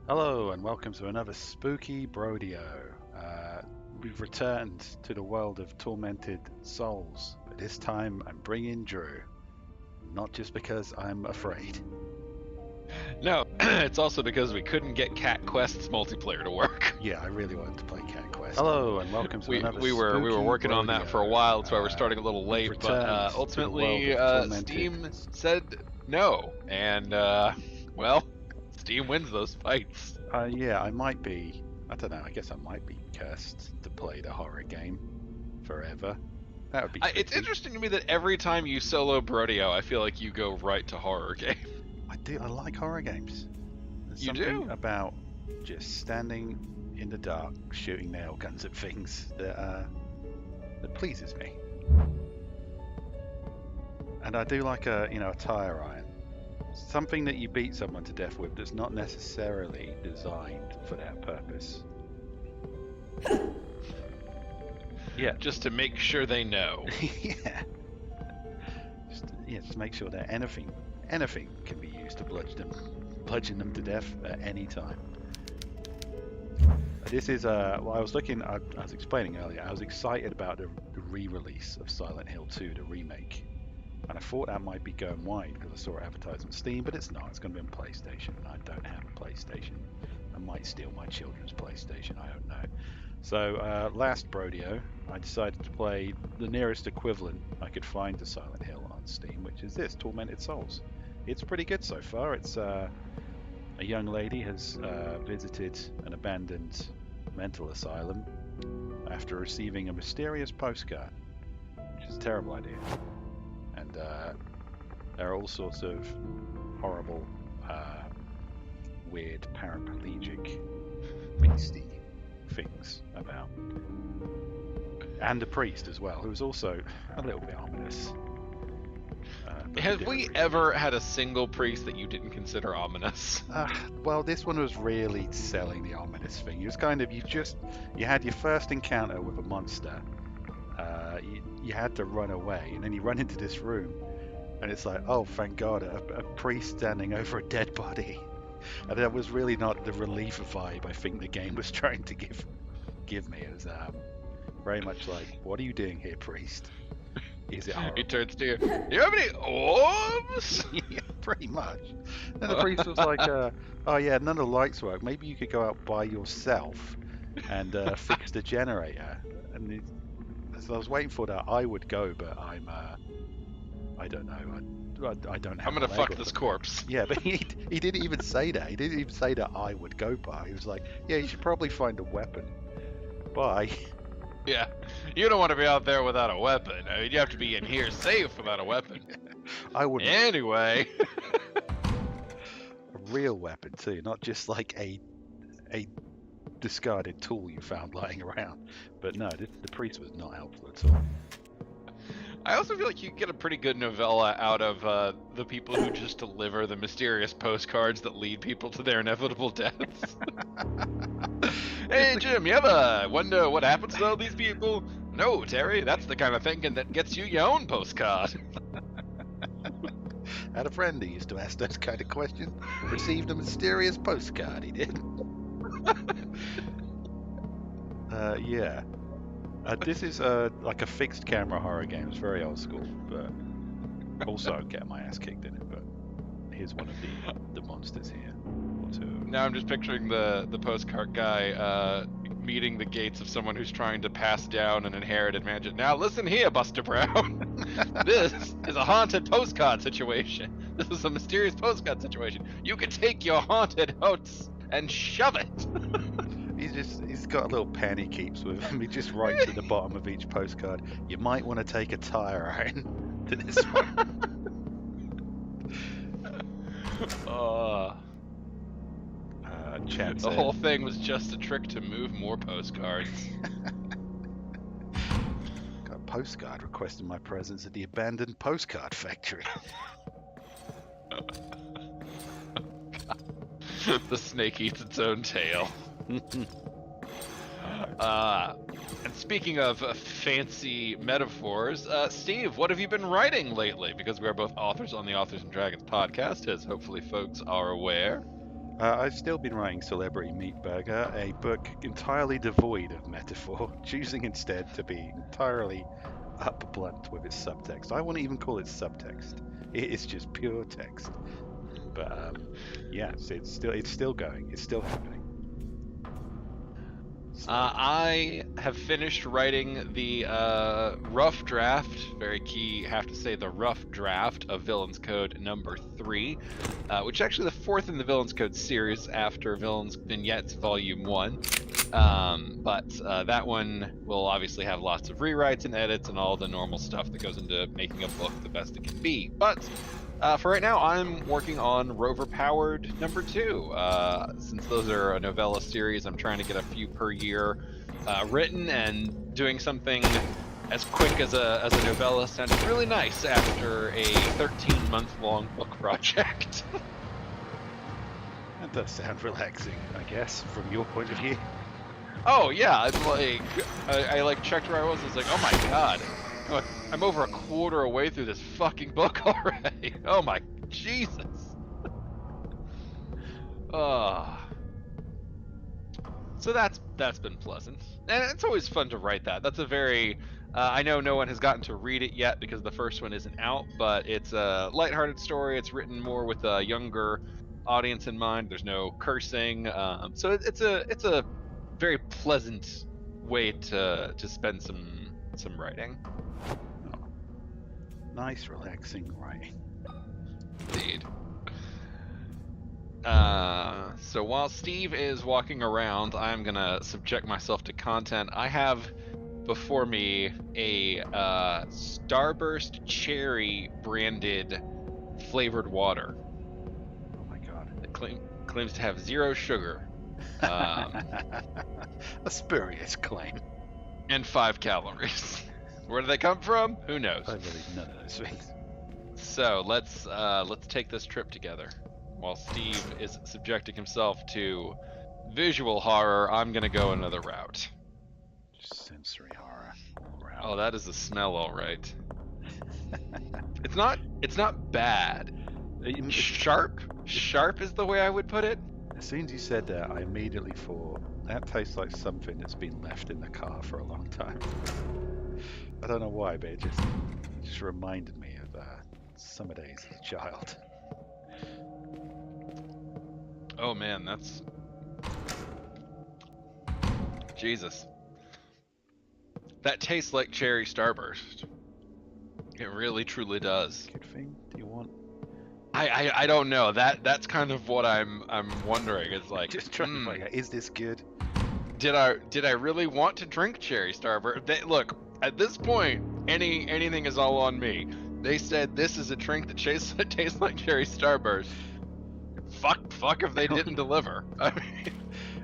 Hello and welcome to another spooky Brodio. We've returned to the world of tormented souls, but this time I'm bringing Drew. Not just because I'm afraid. No, it's also because we couldn't get Cat Quest's multiplayer to work. Yeah, I really wanted to play Cat Quest. Hello and welcome to We another we were working on that for a while, that's why we're starting a little late. we've But returned to the ultimately, world of tormented- Steam said no, and well, Steam wins those fights. Yeah, I might be. I don't know. I guess I might be cursed to play the horror game forever. That would be. It's tricky. interesting to me that every time you solo Brodio, I feel like you go right to horror game. I do. I like horror games. There's You something do? about just standing in the dark, shooting nail guns at things that pleases me. And I do like a tire iron, something that you beat someone to death with that's not necessarily designed for that purpose. Yeah, Just to make sure they know. yeah. Just make sure that anything can be used to bludgeon them to death at any time. This is well, I was explaining earlier, I was excited about the re-release of Silent Hill 2, the remake. And I thought that might be going wide because I saw it advertised on Steam, but it's not. It's going to be on PlayStation, and I don't have a PlayStation. I might steal my children's PlayStation, I don't know. So last Brodio, I decided to play the nearest equivalent I could find to Silent Hill on Steam, which is this, Tormented Souls. It's pretty good so far. It's a young lady has visited an abandoned mental asylum after receiving a mysterious postcard, which is a terrible idea. And there are all sorts of horrible, weird, paraplegic, beastie things about. And a priest as well, who's also a little bit ominous. Have we ever had a single priest that you didn't consider ominous? Well, this one was really selling the ominous thing. It was kind of, you had your first encounter with a monster. You had to run away, and then you run into this room, and it's like, oh, thank God, a priest standing over a dead body. And that was really not the relief vibe I think the game was trying to give me. It was very much like, what are you doing here, priest? Is it horrible? He turns to you. Do you have any orbs? Yeah, pretty much. Then the priest was like, oh yeah, none of the lights work. Maybe you could go out by yourself and fix the generator. And so I was waiting for that. I would go, but I don't know. I don't have. I'm gonna fuck this corpse. Yeah, but he didn't even say that. He didn't even say that I would go by. He was like, yeah, you should probably find a weapon. Bye. Yeah, you don't want to be out there without a weapon. I mean, you have to be in here safe without a weapon. I would. Anyway. A real weapon too, not just like a discarded tool you found lying around. But no, the priest was not helpful at all. I also feel like you get a pretty good novella out of the people who just deliver the mysterious postcards that lead people to their inevitable deaths. Hey Jim, you ever wonder what happens to all these people? No, Terry, that's the kind of thinking that gets you your own postcard. I had a friend who used to ask those kind of questions. Received a mysterious postcard, he did. Yeah. This is like a fixed camera horror game. It's very old school, but also I'm getting my ass kicked in it. But here's one of the monsters here. Or two. Now I'm just picturing the postcard guy meeting the gates of someone who's trying to pass down an inherited mansion. Now listen here, Buster Brown. This is a haunted postcard situation. This is a mysterious postcard situation. You can take your haunted hopes and shove it. He's got a little pen he keeps with him. He just writes at the bottom of each postcard, you might want to take a tire iron to this one. Chat The said, whole thing was just a trick to move more postcards. got a postcard requesting my presence at the abandoned postcard factory. The snake eats its own tail. And speaking of fancy metaphors, Steve, what have you been writing lately? Because we are both authors on the Authors and Dragons podcast, as hopefully folks are aware. I've still been writing Celebrity Meat Burger, a book entirely devoid of metaphor, choosing instead to be entirely up blunt with its subtext. I wouldn't even call it subtext. It is just pure text. But yeah, so it's still going. It's still happening. So, I have finished writing the rough draft, very key, have to say the rough draft of Villains Code number 3, which is actually the 4th in the Villains Code series after Villains Vignettes Volume 1. But that one will obviously have lots of rewrites and edits and all the normal stuff that goes into making a book the best it can be. But for right now, I'm working on Rover Powered number 2. Since those are a novella series, I'm trying to get a few per year written, and doing something as quick as a novella sounded really nice after a 13-month-long book project. that does sound relaxing, I guess, from your point of view. Oh yeah, it's like I like checked where I was. It's like, oh my god, I'm over a quarter away through this fucking book already. Oh my Jesus. So that's been pleasant, and it's always fun to write that. That's a very I know no one has gotten to read it yet because the first one isn't out, but it's a lighthearted story. It's written more with a younger audience in mind. There's no cursing, so it's a very pleasant way to spend some writing. Oh, nice, relaxing writing. Indeed. So while Steve is walking around, I'm gonna subject myself to content. I have before me a Starburst Cherry branded flavored water. Oh my god. It claims to have 0 sugar. A spurious claim. And 5 calories. Where do they come from? Who knows? I believe none of those things. So let's take this trip together. While Steve is subjecting himself to visual horror, I'm gonna go another route. Sensory horror all around. Oh, that is a smell, all right. It's not bad. Sharp is the way I would put it. As soon as you said that, I immediately thought that tastes like something that's been left in the car for a long time. I don't know why, but it just reminded me of summer days as a child. Oh man, that's Jesus. That tastes like cherry Starburst. It really truly does. Good thing. Do you want? I don't know. That's kind of what I'm wondering. It's like, Just trying to find out, is this good? Did I really want to drink cherry Starburst? Look, at this point, anything is all on me. They said this is a drink that tastes like cherry Starburst. Fuck if they didn't deliver. I mean,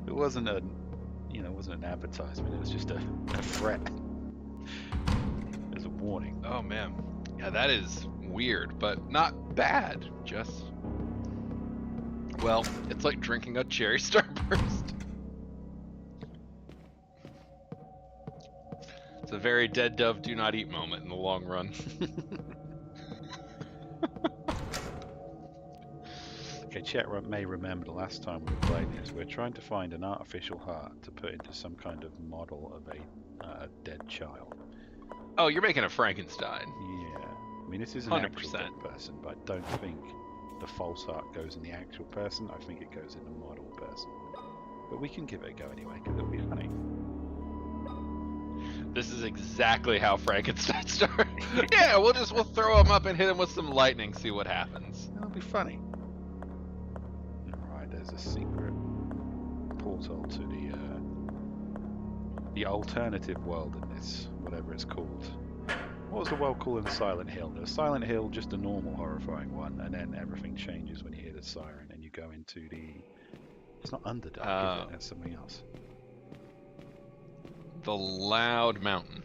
it wasn't an advertisement. It was just a threat. It was a warning. oh man, yeah, that is weird, but not bad. Just, well, it's like drinking a cherry Starburst. It's a very dead dove do not eat moment in the long run. Okay, chat may remember the last time we played this. We're trying to find an artificial heart to put into some kind of model of a dead child. Oh, you're making a Frankenstein. Yeah. I mean, this is an 100%. actual dead person, but I don't think the false heart goes in the actual person. I think it goes in the model person. But we can give it a go anyway, because it'll be funny. This is exactly how Frankenstein started. Yeah, we'll throw him up and hit him with some lightning, see what happens. It'll be funny. Alright, there's a secret portal to the alternative world in this, whatever it's called. What was the world called in Silent Hill? There's Silent Hill, just a normal horrifying one, and then everything changes when you hear the siren and you go into the... It's not Underdark, is it? That's something else. The Loud Mountain.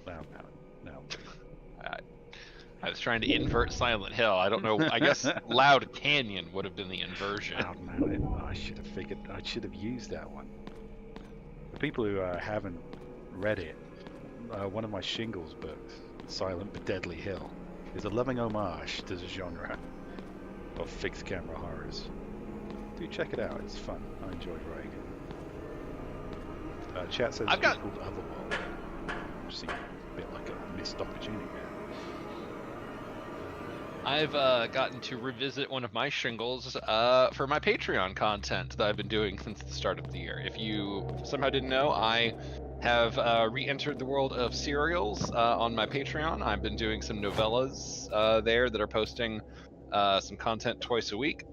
Loud Mountain. No. I was trying to invert Silent Hill. I don't know. I guess Loud Canyon would have been the inversion. Loud Mountain. I should have figured. I should have used that one. For people who haven't read it, one of my Shingles books, Silent but Deadly Hill, is a loving homage to the genre of fixed camera horrors. Do check it out. It's fun. I enjoyed writing it. Chat says I've it's got- called Otherworld, which seems a bit like a missed opportunity there. I've gotten to revisit one of my shingles for my Patreon content that I've been doing since the start of the year. If you somehow didn't know, I have re-entered the world of serials on my Patreon. I've been doing some novellas there that are posting some content twice a week.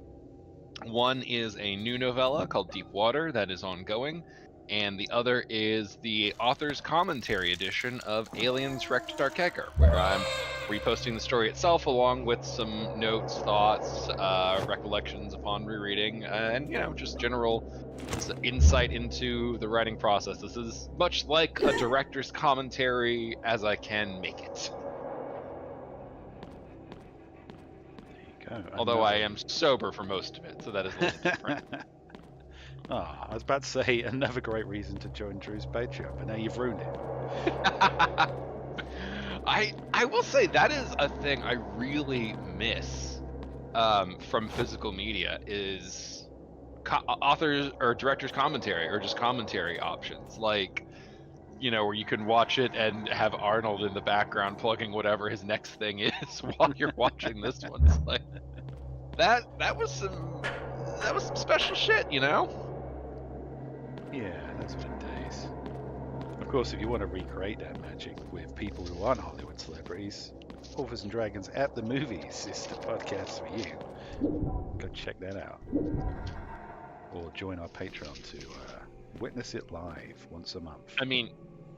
One is a new novella called Deep Water that is ongoing, and the other is the author's commentary edition of Aliens Wrecked Darkecker, where I'm reposting the story itself along with some notes, thoughts, recollections upon rereading, and just general insight into the writing process. This is much like a director's commentary as I can make it. There you go. Although I am sober for most of it, so that is a little different. I was about to say another great reason to join Drew's Patreon, but now you've ruined it. I will say that is a thing I really miss from physical media is authors or directors' commentary or just commentary options, like where you can watch it and have Arnold in the background plugging whatever his next thing is while you're watching this one. It's like that was some special shit, Yeah, that's been days. Of course, if you want to recreate that magic with people who aren't Hollywood celebrities, Authors and Dragons at the Movies is the podcast for you. Go check that out. Or join our Patreon to witness it live once a month. I mean,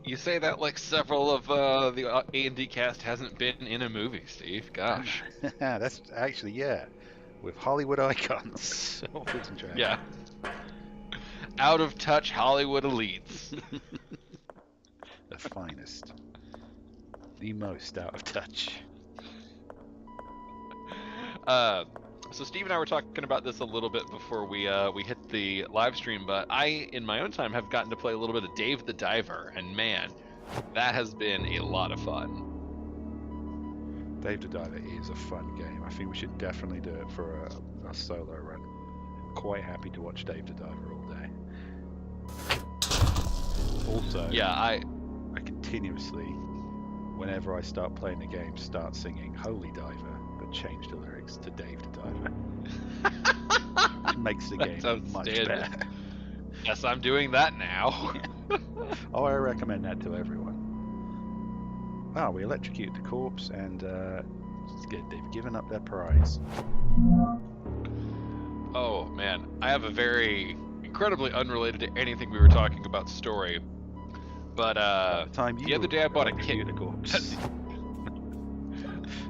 you say that like several of the A&D cast hasn't been in a movie, Steve. Gosh. That's actually, yeah. With Hollywood icons. Authors and Dragons. Yeah. Out of touch Hollywood elites. The finest. The most out of touch. So Steve and I were talking about this a little bit before we hit the live stream, but I, in my own time, have gotten to play a little bit of Dave the Diver, and man, that has been a lot of fun. Dave the Diver is a fun game. I think we should definitely do it for a solo run. Quite happy to watch Dave the Diver all day. Also, Yeah, I continuously, whenever I start playing the game, start singing Holy Diver, but change the lyrics to Dave the Diver. Which makes the game much better. Yes, I'm doing that now. Oh, I recommend that to everyone. Oh, we electrocuted the corpse, and they've given up their prize. Oh man, I have a very incredibly unrelated to anything we were talking about story, but the other day I bought a Kit.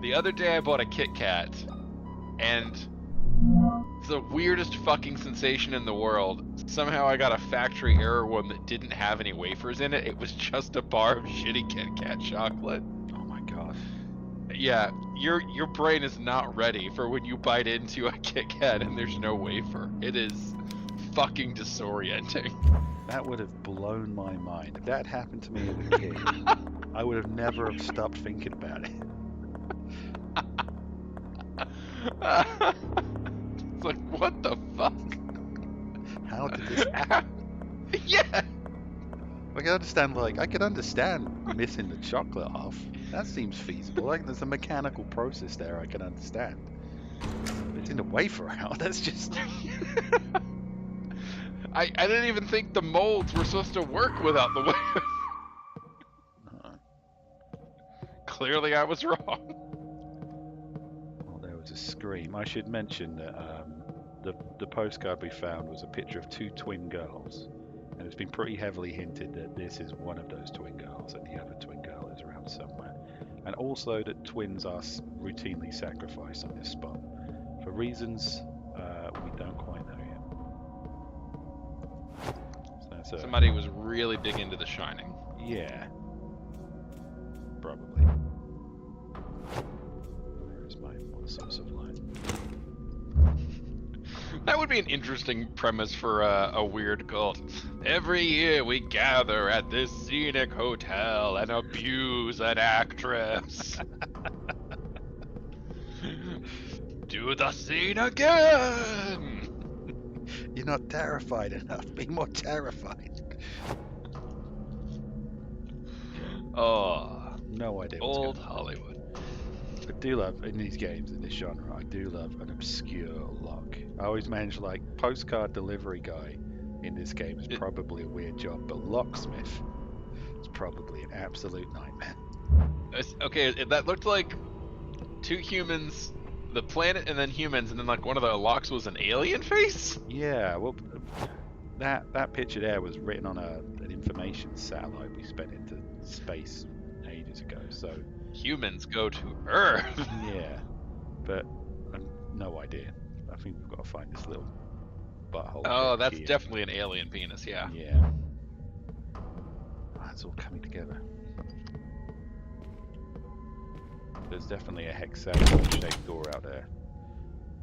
The other day I bought a Kit Kat, and it's the weirdest fucking sensation in the world. Somehow I got a factory error one that didn't have any wafers in it. It was just a bar of shitty Kit Kat chocolate. Oh my god. Yeah, your brain is not ready for when you bite into a Kit Kat and there's no wafer. It is fucking disorienting. That would have blown my mind. If that happened to me as a kid, I would have never have stopped thinking about it. It's like, what the fuck? How did this happen? Yeah. I can understand missing the chocolate off. That seems feasible. Like there's a mechanical process there I can understand. But it's in the wafer out. That's just. I didn't even think the molds were supposed to work without the wafer. Clearly, I was wrong. Well, there was a scream. I should mention that the postcard we found was a picture of two twin girls, and it's been pretty heavily hinted that this is one of those twin girls, and the other twin girl is around somewhere, and also that twins are routinely sacrificed on this spot for reasons we don't quite know yet. So Somebody was really big into The Shining. Yeah, probably. Where's my source of light? That would be an interesting premise for a weird cult. Every year we gather at this scenic hotel and abuse an actress. Do the scene again! you're not terrified enough. Be more terrified. Oh, No idea what's old going on. Hollywood. I do love, in these games, in this genre, I do love an obscure lock. I always manage, like, postcard delivery guy in this game is probably a weird job, but locksmith is probably an absolute nightmare. Okay, that looked like two humans, the planet, and then humans, and then like one of the locks was an alien face. Yeah, well, that picture there was written on an information satellite we spent into space ages ago. So humans go to Earth. Yeah, but no idea. I think we've got to find this little butthole. Oh, that's here. definitely an alien penis. Yeah. Yeah. That's all coming together. There's definitely a hexagonal shaped door out there.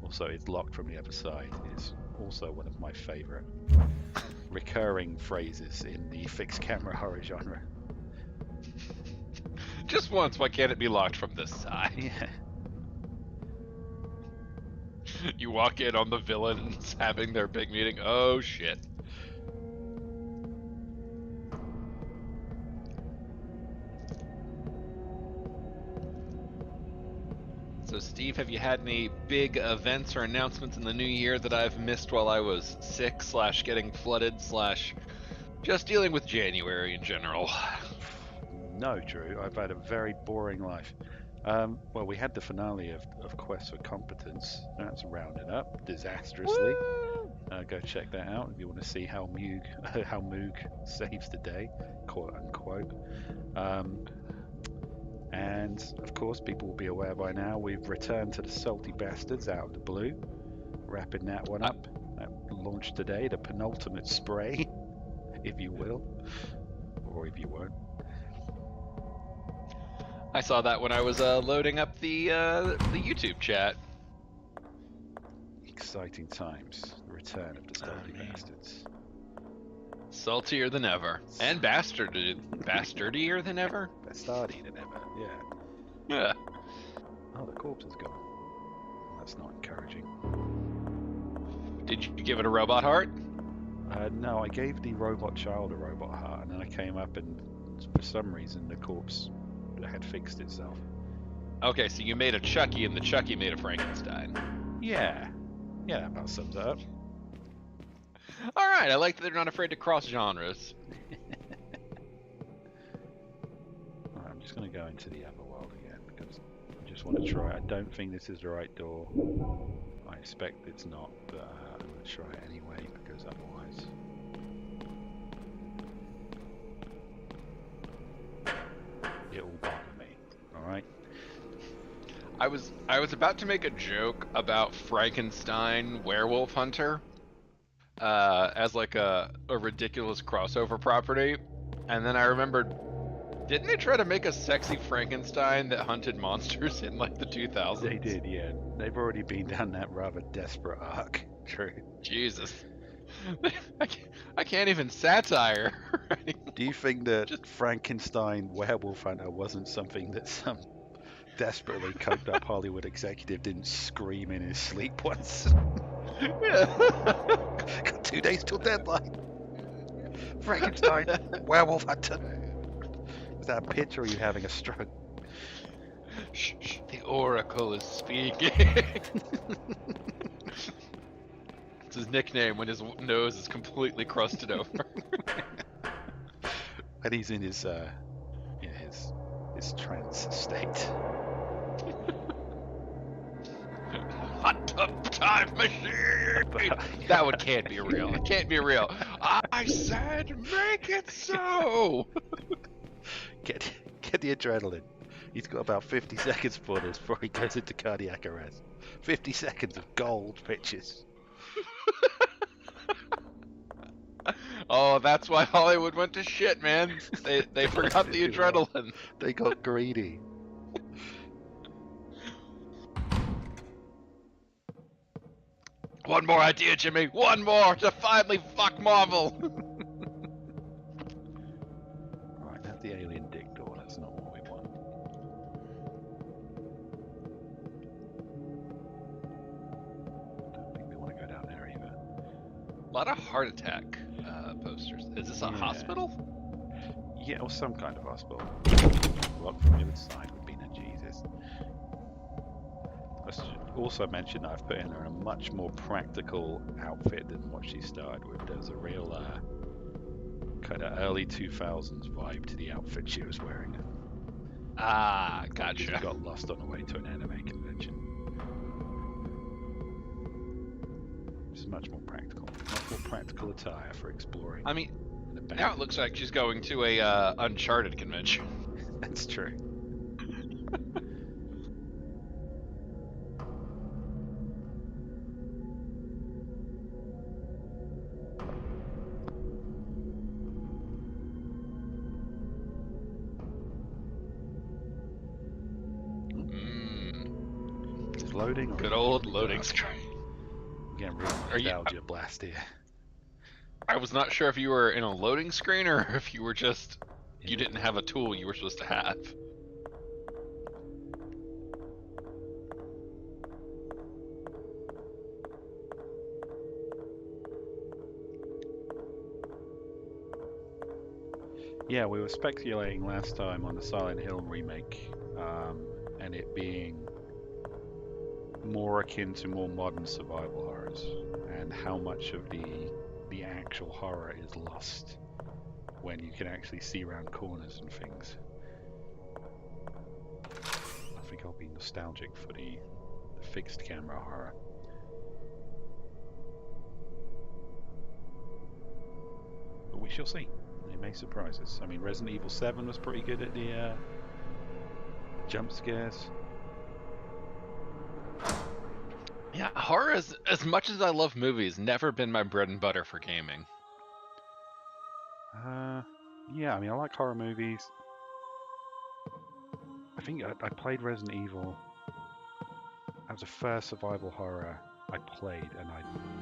Also, it's locked from the other side. It's also one of my favourite recurring phrases in the fixed camera horror genre. Just once, why can't it be locked from this side? Yeah. You walk in on the villains having their big meeting. Oh shit. So Steve, have you had any big events or announcements in the new year that I've missed while I was sick / getting flooded / just dealing with January in general? No, Drew. I've had a very boring life. Well, we had the finale of Quest for Competence. That's rounded up disastrously. Go check that out if you want to see how Moog saves the day, quote unquote. And of course, people will be aware by now we've returned to the Salty Bastards out of the blue, wrapping that one up. That launched today, the penultimate spray, if you will, or if you won't. I saw that when I was loading up the YouTube chat. Exciting times. The return of the Salty Bastards. Saltier than ever. And bastardier than ever? Bastardy than ever, yeah. Yeah. Oh, the corpse is gone. That's not encouraging. Did you give it a robot heart? No, I gave the robot child a robot heart, and then I came up and for some reason the corpse had fixed itself. Okay, so you made a Chucky and the Chucky made a Frankenstein. Yeah. Yeah, that about sums it up. Alright, I like that they're not afraid to cross genres. Right, I'm just going to go into the other world again because I just want to try. I don't think this is the right door. I expect it's not, but I'm going to try it anyway because otherwise... it will bother me. Alright? I was about to make a joke about Frankenstein Werewolf Hunter as like a ridiculous crossover property, and then I remembered, didn't they try to make a sexy Frankenstein that hunted monsters in like the 2000s? They did, yeah. They've already been down that rather desperate arc. True. Jesus. I can't even satire. Right? Do you think that Frankenstein Werewolf Hunter wasn't something that some desperately coked up Hollywood executive didn't scream in his sleep once? Yeah. Got 2 days till deadline. Frankenstein Werewolf Hunter. Is that a pitch or are you having a stroke? Shh, shh, the Oracle is speaking. It's his nickname when his nose is completely crusted over. And he's in his trance state. Hot tub time machine. That one can't be real. It can't be real. I said, make it so. Get the adrenaline. He's got about 50 seconds for this before he goes into cardiac arrest. 50 seconds of gold pictures. Oh, that's why Hollywood went to shit, man. They forgot the adrenaline. They got greedy. One more idea, Jimmy. One more to finally fuck Marvel. Right, that's the alien dick door. That's not what we want. Don't think we want to go down there either. A lot of heart attack posters. Is this a Yeah. hospital? Yeah, or some kind of hospital. Look from the other side would be no Jesus. I should also mention that I've put in her a much more practical outfit than what she started with. There's a real kind of early 2000s vibe to the outfit she was wearing. Ah, She gotcha. got lost on the way to an anime convention. It's much more practical. Much more practical attire for exploring. I mean, in a now it looks like she's going to a Uncharted convention. That's true. Is it loading? Or Good old loading screen. I'm getting real Are you- nostalgia blast here. I was not sure if you were in a loading screen or if you were just you didn't have a tool you were supposed to have. Yeah, we were speculating last time on the Silent Hill remake, and it being more akin to more modern survival horrors, and how much of the actual horror is lost when you can actually see around corners and things. I think I'll be nostalgic for the fixed camera horror. But we shall see. It may surprise us. I mean, Resident Evil 7 was pretty good at the jump scares. Yeah, horror is, as much as I love movies, never been my bread and butter for gaming. Yeah, I mean, I like horror movies. I think I played Resident Evil. That was the first survival horror I played, and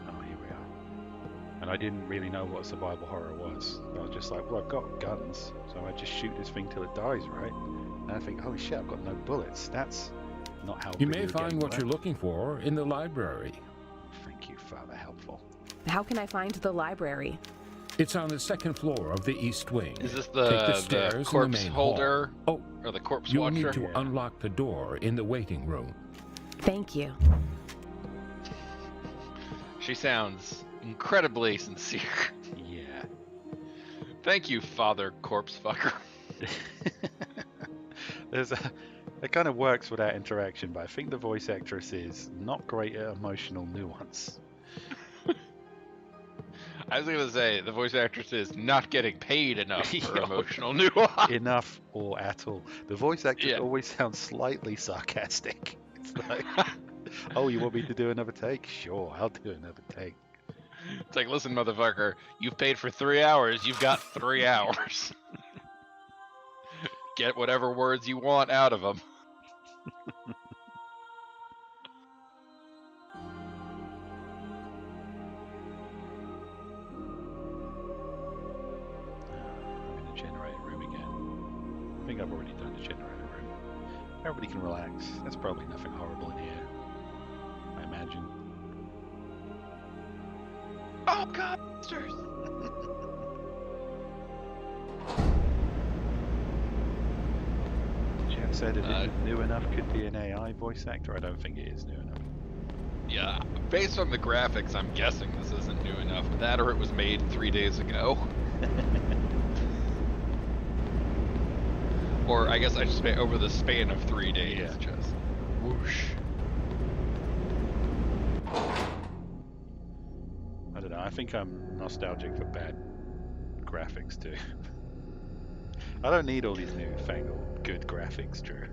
oh, here we are. And I didn't really know what survival horror was. I was just like, well, I've got guns, so I just shoot this thing till it dies, right? And I think, holy shit, I've got no bullets. That's not how You may video find games what work. you're looking for in the library. Thank you, Father. Helpful. How can I find the library? It's on the second floor of the East Wing. Is this Take the stairs in corpse main holder hall. or the corpse You'll watcher? need to Yeah. unlock the door in the waiting room. Thank you. She sounds incredibly sincere. Yeah. Thank you, Father Corpse Fucker. It kind of works without interaction, but I think the voice actress is not great at emotional nuance. I was gonna say the voice actress is not getting paid enough for Yeah. emotional nuance. Enough or at all. The voice actress Yeah. always sounds slightly sarcastic. It's like, oh, you want me to do another take? Sure, I'll do another take. It's like, listen, motherfucker, you've paid for 3 hours. You've got 3 hours. Get whatever words you want out of them. I'm in the generator room again. I think I've already done the generator room. Everybody can relax. There's probably nothing horrible in here, I imagine. Oh, God, monsters. Jeff said it isn't new enough, could be an AI voice actor. I don't think it is new enough. Yeah, based on the graphics, I'm guessing this isn't new enough. That or it was made 3 days ago. Or I guess I should say over the span of 3 days. Yeah. Just whoosh. I don't know. I think I'm nostalgic for bad graphics too. I don't need all these newfangled good graphics, Drew.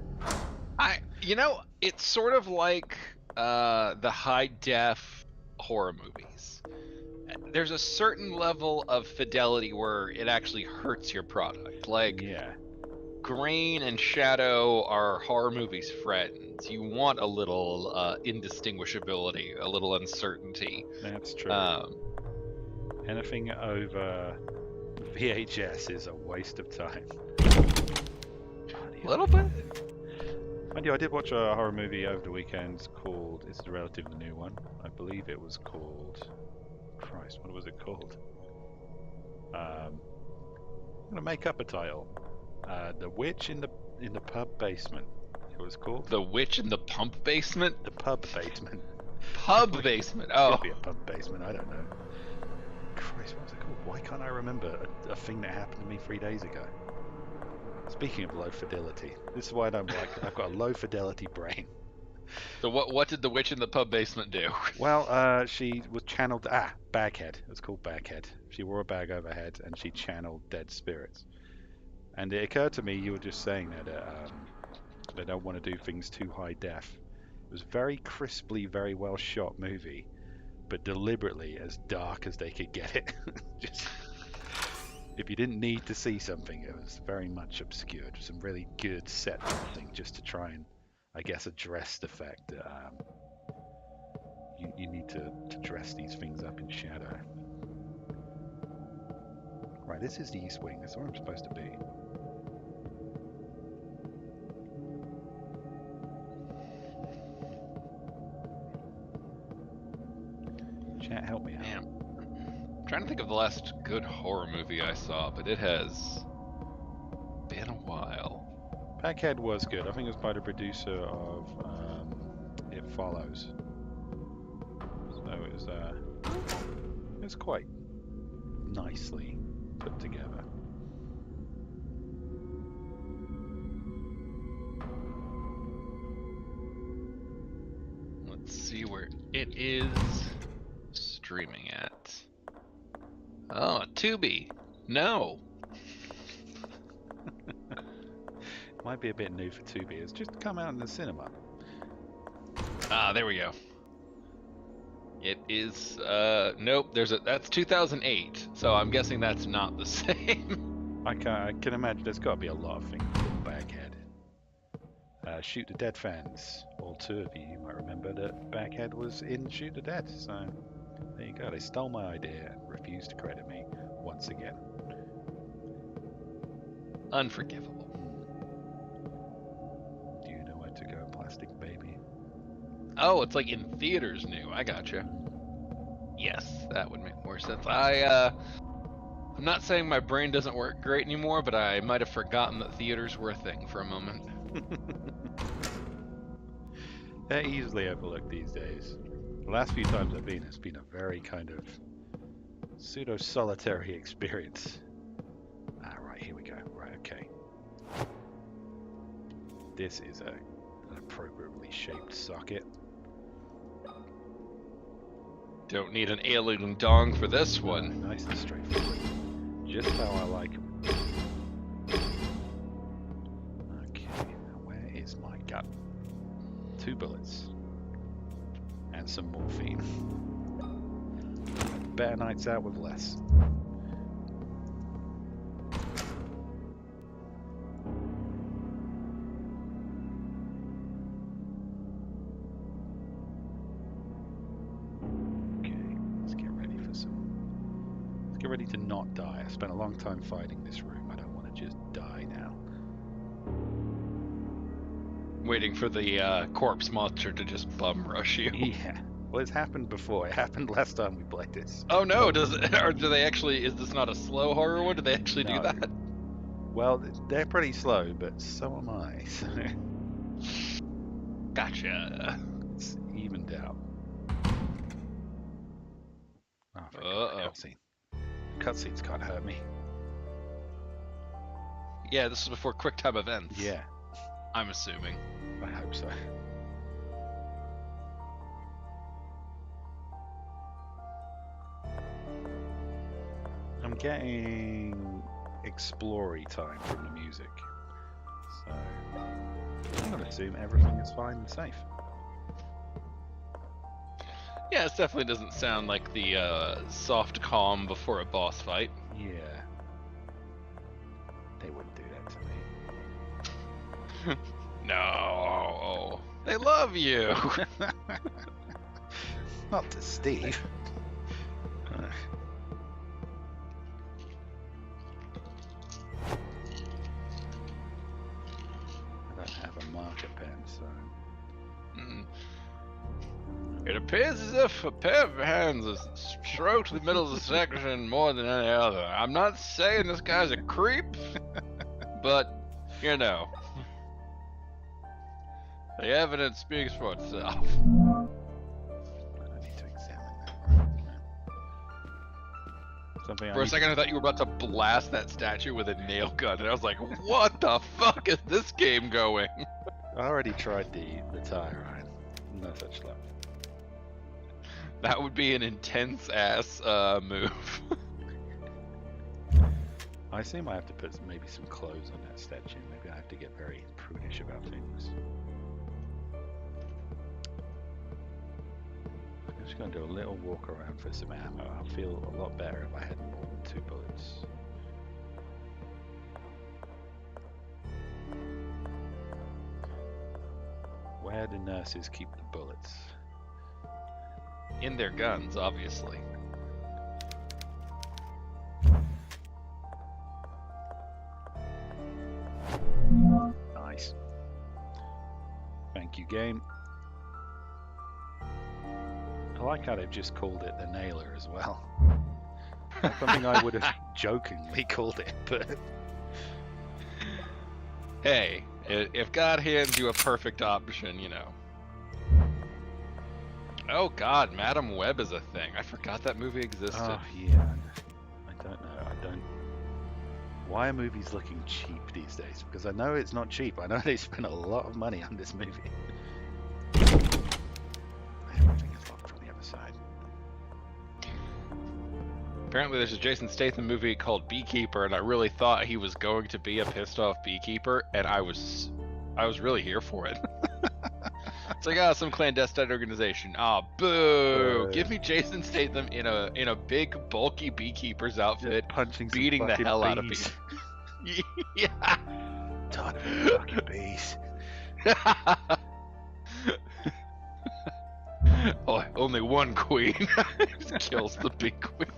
It's sort of like the high def horror movies. There's a certain level of fidelity where it actually hurts your product. Like Yeah. grain and shadow are horror movies' friends. You want a little indistinguishability, a little uncertainty. That's true. Anything over VHS is a waste of time. A little bit. Mind you, I did watch a horror movie over the weekend called, it's a relatively new one. I believe it was called Christ, what was it called? I'm gonna make up a title. The Witch in the Pub Basement. It was called The Witch in the Pump Basement? the Pub Basement. Pub Basement. Could Oh. be a pub basement. I don't know. Christ, what was it called? Why can't I remember a thing that happened to me 3 days ago? Speaking of low fidelity, this is why I don't like. I've got a low fidelity brain. So what did the Witch in the Pub Basement do? Well, she was channeled. Baghead. It was called Baghead. She wore a bag over her head and she channeled dead spirits. And it occurred to me, you were just saying that they don't want to do things too high def. It was very crisply, very well shot movie, but deliberately as dark as they could get it. Just if you didn't need to see something, it was very much obscured. Some really good set building just to try and, I guess, address the fact that you need to dress these things up in shadow. Right, this is the East Wing. That's where I'm supposed to be. Chat, help me out. Man, I'm trying to think of the last good horror movie I saw, but it has been a while. Baghead was good. I think it was by the producer of It Follows. So it was quite nicely put together. Let's see where it is streaming at. Oh, Tubi. No. Might be a bit new for Tubi. It's just come out in the cinema. Ah, there we go. It is, nope, that's 2008, so I'm guessing that's not the same. I can imagine there's got to be a lot of things called Baghead. Shoot the Dead fans, all two of you might remember that Baghead was in Shoot the Dead. So there you go. They stole my idea and refused to credit me once again. Unforgivable. Do you know where to go, Plastic Baby? Oh, it's like in theaters new. I gotcha. Yes, that would make more sense. I'm not saying my brain doesn't work great anymore, but I might have forgotten that theaters were a thing for a moment. They're easily overlooked these days. The last few times I've been, it's been a very kind of pseudo-solitary experience. Right, here we go. Right, okay. This is an appropriately shaped socket. Don't need an alien dong for this one. Nice and straightforward. Just how I like them. Okay, now where is my gun? 2 bullets. And some morphine. Better nights out with less. Get ready to not die. I spent a long time fighting this room. I don't want to just die now. Waiting for the corpse monster to just bum rush you. Yeah. Well, it's happened before. It happened last time we played this. Oh no, does it, or do they actually, is this not a slow horror one? Do they actually do No. that? Well, they're pretty slow, but so am I. So Gotcha. it's evened out. Oh, for Uh-oh. cutscene. Cutscenes can't hurt me. Yeah, this is before QuickTime events. Yeah, I'm assuming. I hope so. I'm getting explory time from the music. So I'm gonna assume everything is fine and safe. Yeah, it definitely doesn't sound like the soft calm before a boss fight. Yeah. They wouldn't do that to me. No, they love you. Not to Steve. I don't have a marker pen, so. Here, It appears as if a pair of hands has stroked the middle of the section more than any other. I'm not saying this guy's a creep, but, you know, the evidence speaks for itself. I need to examine that. Something For a second, I thought you were about to blast that statue with a nail gun, and I was like, what the fuck is this game going? I already tried the tire iron. No such luck. That would be an intense-ass move. I assume I have to put maybe some clothes on that statue. Maybe I have to get very prudish about things. I'm just going to do a little walk around for some ammo. I'll feel a lot better if I had more than 2 bullets. Where do nurses keep the bullets? In their guns, obviously. Nice. Thank you, game. I like how they've just called it the nailer as well. That's something I would have jokingly called it, but Hey, if God hands you a perfect option, you know. Oh god, Madam Web is a thing. I forgot that movie existed. oh yeah, I don't know. I don't. Why are movies looking cheap these days? Because I know it's not cheap. I know they spent a lot of money on this movie. Everything is locked from the other side. Apparently there's a Jason Statham movie called Beekeeper, and I really thought he was going to be a pissed off beekeeper, and I was really here for it. It's like, some clandestine organization. Boo! Give me Jason Statham in a big, bulky beekeeper's outfit, Punching some beating the fucking hell out of bees. people. Yeah. Tired of the fucking bees. Oh, only one queen. Just kills the big queen.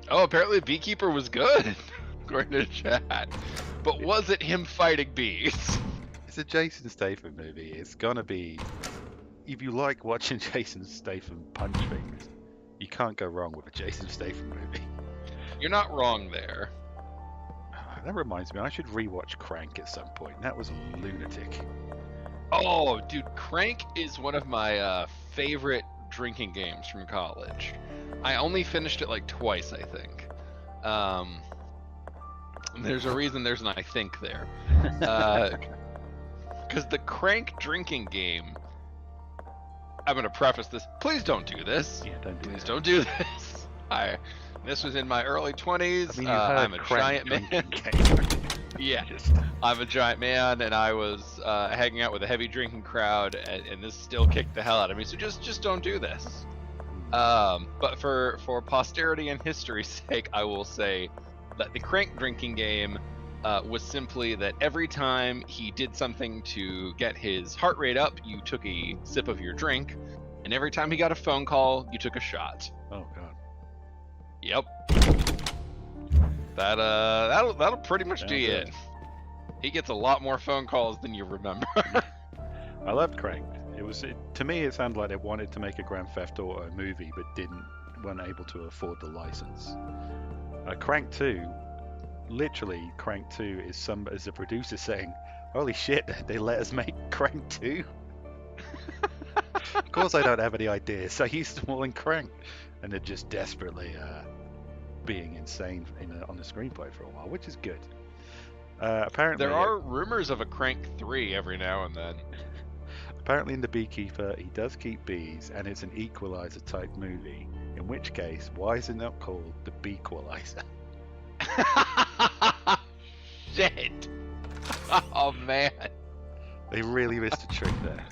Oh, apparently Beekeeper was good, according to chat. But was it him fighting bees? It's a Jason Statham movie. It's gonna be. If you like watching Jason Statham punch things, you can't go wrong with a Jason Statham movie. You're not wrong there. That reminds me, I should rewatch Crank at some point. That was lunatic. Oh, dude, Crank is one of my favorite drinking games from college. I only finished it like twice, I think. There's a reason there's an I think there. Because the Crank drinking game, I'm going to preface this. Please don't do this. Yeah, don't do Please that. don't do this. This was in my early 20s. I mean, you heard I'm a Crank giant man. drinking game. Yeah. Just- I'm a giant man, and I was hanging out with a heavy drinking crowd, and this still kicked the hell out of me. So just don't do this. But for posterity and history's sake, I will say that the Crank drinking game was simply that every time he did something to get his heart rate up, you took a sip of your drink, and every time he got a phone call, you took a shot. Oh god. Yep. That'll pretty much do Sounds it. good. He gets a lot more phone calls than you remember. I loved Crank. To me, it sounded like they wanted to make a Grand Theft Auto movie, but weren't able to afford the license. Crank 2, literally, Crank 2 is a producer saying, "Holy shit, they let us make Crank 2." Of course, I don't have any ideas. So I used them all in Crank, and they're just desperately being insane on the screenplay for a while, which is good. Apparently, There are rumors of a Crank 3 every now and then. Apparently in The Beekeeper, he does keep bees, and it's an equalizer type movie. In which case, why is it not called The Beequalizer? Shit. Oh man. They really missed a trick there.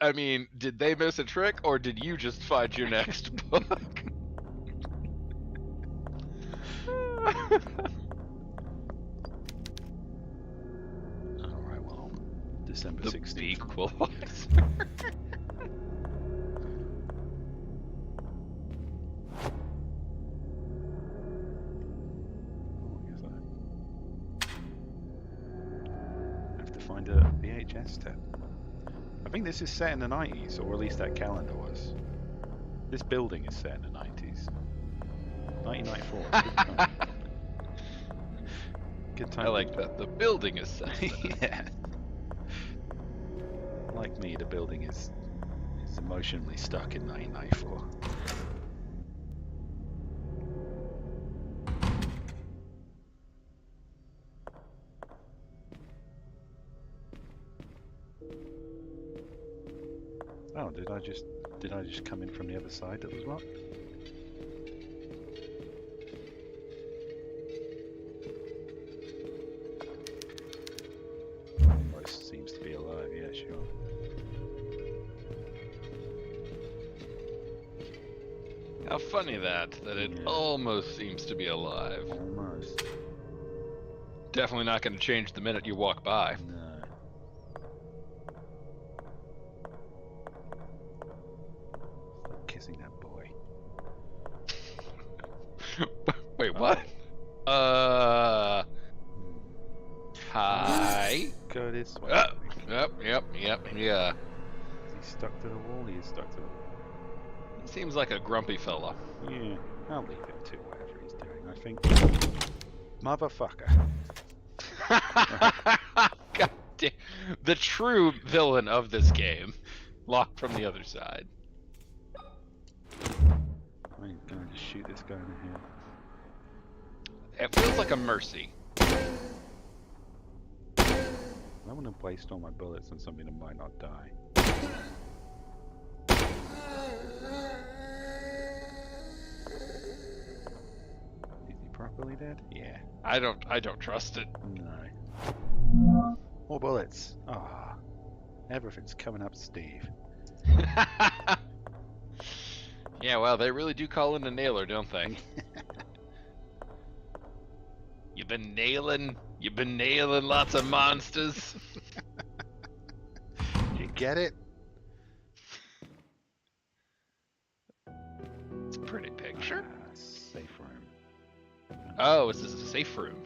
I mean, did they miss a trick, or did you just find your next book? Alright, well, December The 16th. Beequalizer. What is that? find a VHS tape. I think this is set in the 90s, or at least that calendar was. This building is set in the 90s. 1994. Good time. Good time. I like that. The building is set. Yeah. Like me, the building is emotionally stuck in 1994. Oh, did I just come in from the other side that was locked? Almost seems to be alive, yeah, sure. How funny that it Yeah. almost seems to be alive. Almost. Definitely not going to change the minute you walk by. No. Stop kissing that boy. Wait, what? Hi. Go this way. Yep, yeah. Is he stuck to the wall? He is stuck to the wall. Seems like a grumpy fella. Yeah, I'll leave him to whatever he's doing, I think. Motherfucker. God damn. The true villain of this game. Locked from the other side. I'm gonna just shoot this guy in the head. It feels like a mercy. I don't want to waste all my bullets on something that might not die. Is he properly dead? Yeah. I don't trust it. No. More bullets. Ah. Everything's coming up, Steve. Yeah, well, they really do call in a nailer, don't they? You've been nailing lots of monsters. You get it? It's a pretty picture. Safe room. Oh, this is a safe room.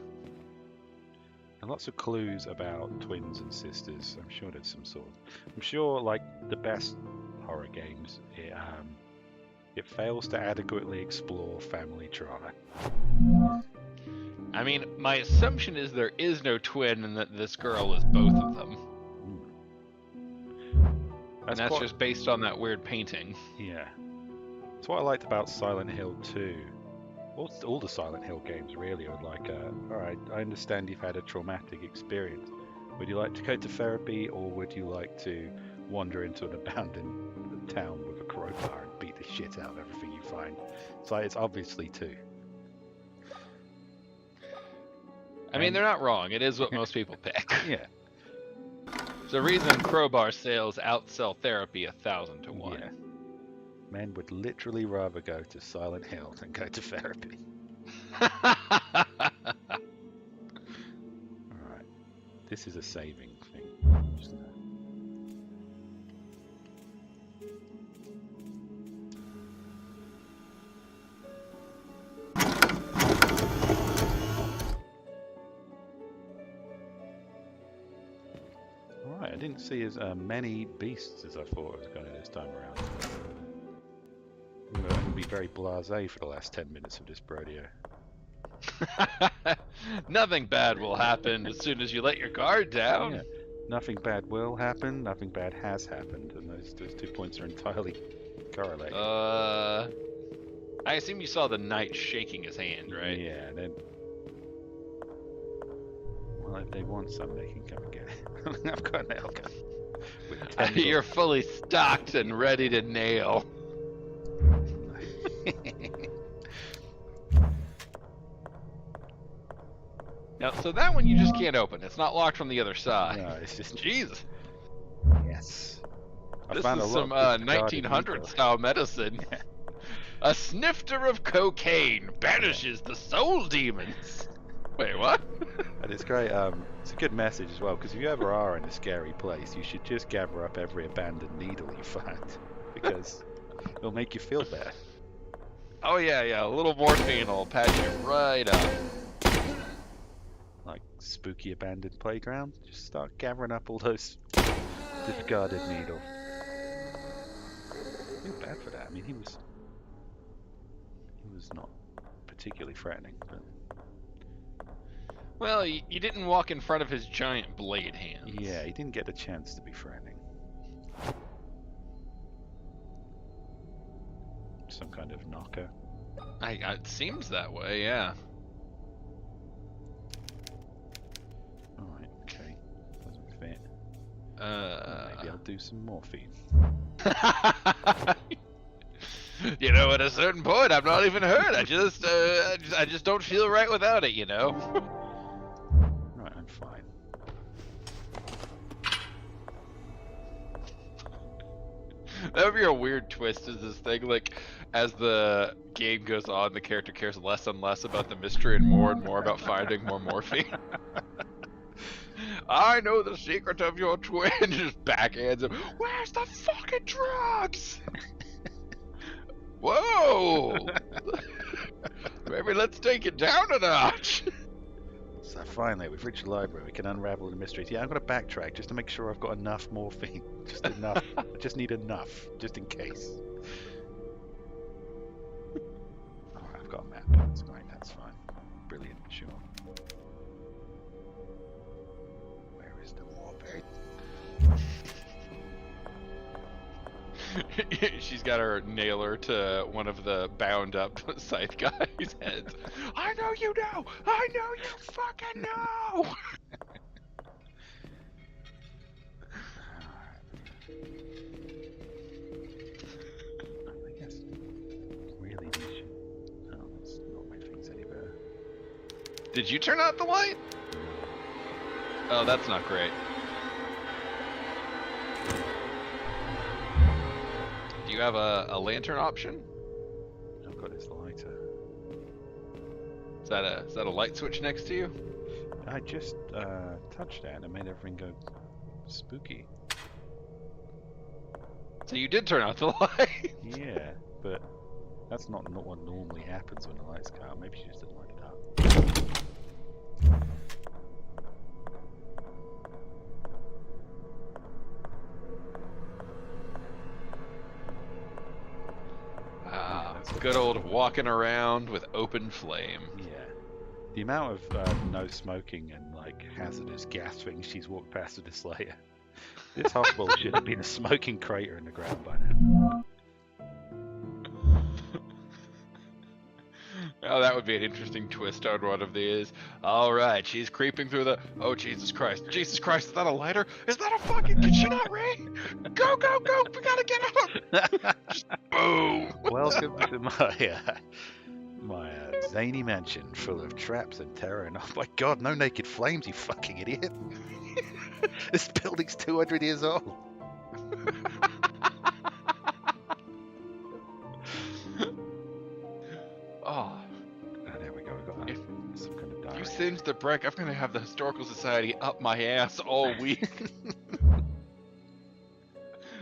And lots of clues about twins and sisters. I'm sure there's some sort. I'm sure, like the best horror games, it fails to adequately explore family trauma. I mean, my assumption is there is no twin and that this girl is both of them. And that's quite- just based on that weird painting. Yeah. That's what I liked about Silent Hill 2. All the Silent Hill games really are like, alright, I understand you've had a traumatic experience. Would you like to go to therapy, or would you like to wander into an abandoned town with a crowbar and beat the shit out of everything you find? So it's obviously 2. I mean, they're not wrong. It is what most people pick. Yeah. It's the reason crowbar sales outsell therapy 1,000 to 1. Yeah. Men would literally rather go to Silent Hill than go to therapy. Alright. This is a saving thing. Just, Alright, I didn't see as many beasts as I thought I was going to this time around. I'm going to be very blasé for the last 10 minutes of this rodeo. Nothing bad will happen as soon as you let your guard down. Yeah. Nothing bad will happen, nothing bad has happened, and those 2 points are entirely correlated. I assume you saw the knight shaking his hand, right? Yeah, then... Well, if they want some, they can come and get it. I've got a nail gun. With 10 You're fully stocked and ready to nail. Now, so that one you just can't open. It's not locked from the other side. No, it's just... Jeez. Yes. This found a is lot some of discarded 1900 info. style medicine. A snifter of cocaine banishes the soul demons. Wait, what? And it's great. It's a good message as well, because if you ever are in a scary place, you should just gather up every abandoned needle you find, because it'll make you feel better. Oh yeah, a little morphine will patch you right up. Like spooky abandoned playground. Just start gathering up all those discarded needles. I feel bad for that. I mean, he was not particularly threatening, but Well, you didn't walk in front of his giant blade hands. yeah, he didn't get the chance to be threatening. Some kind of knocker. It seems that way, yeah. Alright, okay. Doesn't fit. Maybe I'll do some morphine. You know, at a certain point, I'm not even hurt. I just don't feel right without it, you know? Right, I'm fine. That would be a weird twist, is this thing, like, as the game goes on, the character cares less and less about the mystery and more about finding more morphine. I know the secret of your twin. Just backhands him. Where's the fucking drugs? Whoa! Maybe let's take it down a notch. So finally, we've reached the library. We can unravel the mysteries. Yeah, I'm going to backtrack just to make sure I've got enough morphine. Just enough. I just need enough, just in case. Alright, I've got a map. That's great. That's fine. Brilliant. Sure. Where is the warbird? She's got her nailer to one of the bound up scythe guys' heads. I know you know! I know you fucking know! I guess really we should. Oh, that's not make things any better. Did you turn out the light? Oh, that's not great. Do you have a lantern option? I've got this lighter. Is that a light switch next to you? I just touched that and it made everything go spooky. So you did turn out the light. Yeah, but that's not what normally happens when the lights go out. Maybe she just didn't light it up. Good old walking around with open flame. Yeah. The amount of no smoking and like hazardous gas things she's walked past with the Slayer. This hospital should have been a smoking crater in the ground by now. Oh, that would be an interesting twist on one of these. Alright, she's creeping through the... Oh, Jesus Christ. Jesus Christ, is that a lighter? Is that a fucking... Can she not ring? Go, go, go! We gotta get out! Just boom! Welcome to my zany mansion full of traps and terror and oh my god, no naked flames, you fucking idiot. This building's 200 years old. Oh. There we go, we got some kind of diary. You singed the brick. I'm gonna have the Historical Society up my ass all week.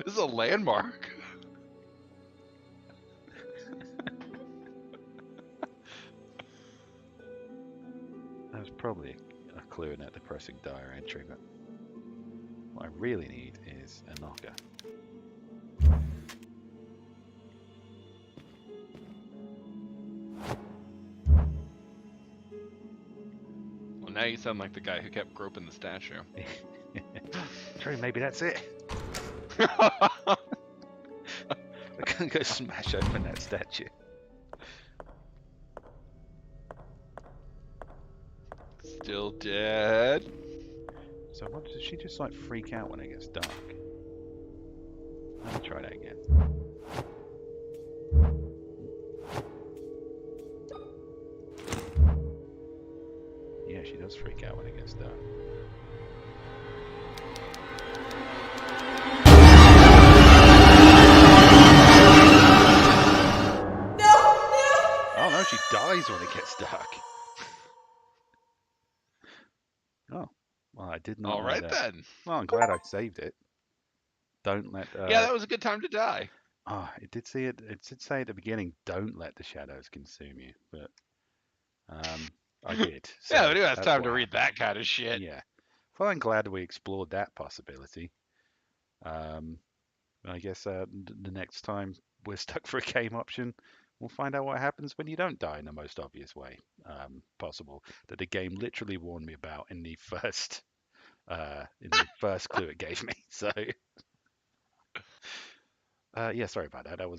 This is a landmark. That was probably a clue in that depressing diary entry, but what I really need is a knocker. Well, now you sound like the guy who kept groping the statue. True, maybe that's it. I can't go smash open that statue. Still dead. So what does she just like freak out when it gets dark? Let me try that again. Yeah, she does freak out when it gets dark. Oh no, she dies when it gets dark. Oh, well, I did not. All know right that. then. Well, I'm glad I saved it. Don't let. Yeah, that was a good time to die. Oh, it did say it. It did say at the beginning, "Don't let the shadows consume you." But I did. Yeah, So but who has that's time what to read happened. that kind of shit? Yeah. Well, I'm glad we explored that possibility. Um, I guess the next time we're stuck for a game option, we'll find out what happens when you don't die in the most obvious way possible that the game literally warned me about in the first clue it gave me. So yeah, sorry about that. That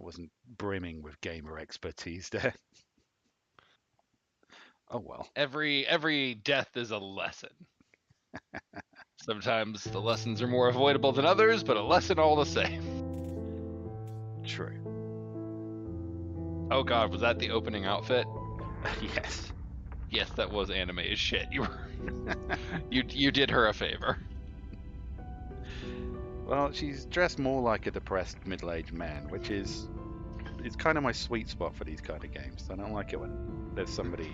wasn't brimming with gamer expertise there. Oh well. Every death is a lesson. Sometimes the lessons are more avoidable than others, but a lesson all the same. True. Oh god, was that the opening outfit? Yes. Yes, that was anime as shit. You were you did her a favor. Well, she's dressed more like a depressed middle-aged man, which is it's kind of my sweet spot for these kind of games. I don't like it when there's somebody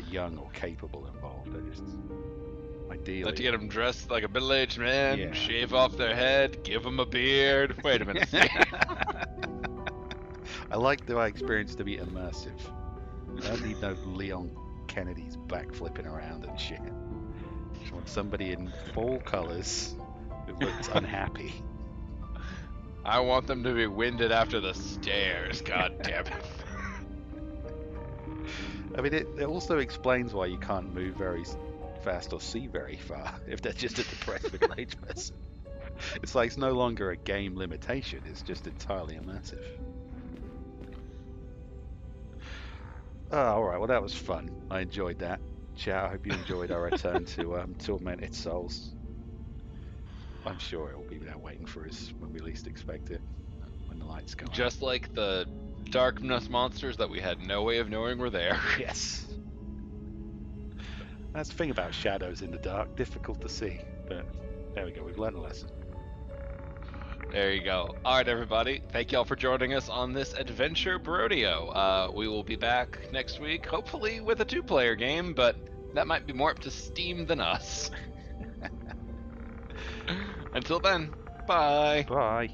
young or capable involved. I just ideally Let's get them dressed like a middle-aged man, Yeah. shave off their head, give them a beard. Wait a minute, Steve. I like the experience to be immersive. I don't need no Leon Kennedy's back flipping around and shit. Just want somebody in full colors who looks unhappy. I want them to be winded after the stairs. God damn it. I mean, it also explains why you can't move very fast or see very far if they're just a depressed middle-aged person. It's like it's no longer a game limitation, it's just entirely immersive. Oh, alright, well that was fun. I enjoyed that. Chat, I hope you enjoyed our return to Tormented Souls. I'm sure it will be there waiting for us when we least expect it, when the lights go out. Just like the darkness monsters that we had no way of knowing were there. Yes. That's the thing about shadows in the dark, difficult to see, but there we go, we've learned a lesson. There you go. All right, everybody. Thank y'all for joining us on this adventure Brodeo. We will be back next week, hopefully with a 2-player game, but that might be more up to Steam than us. Until then, bye. Bye.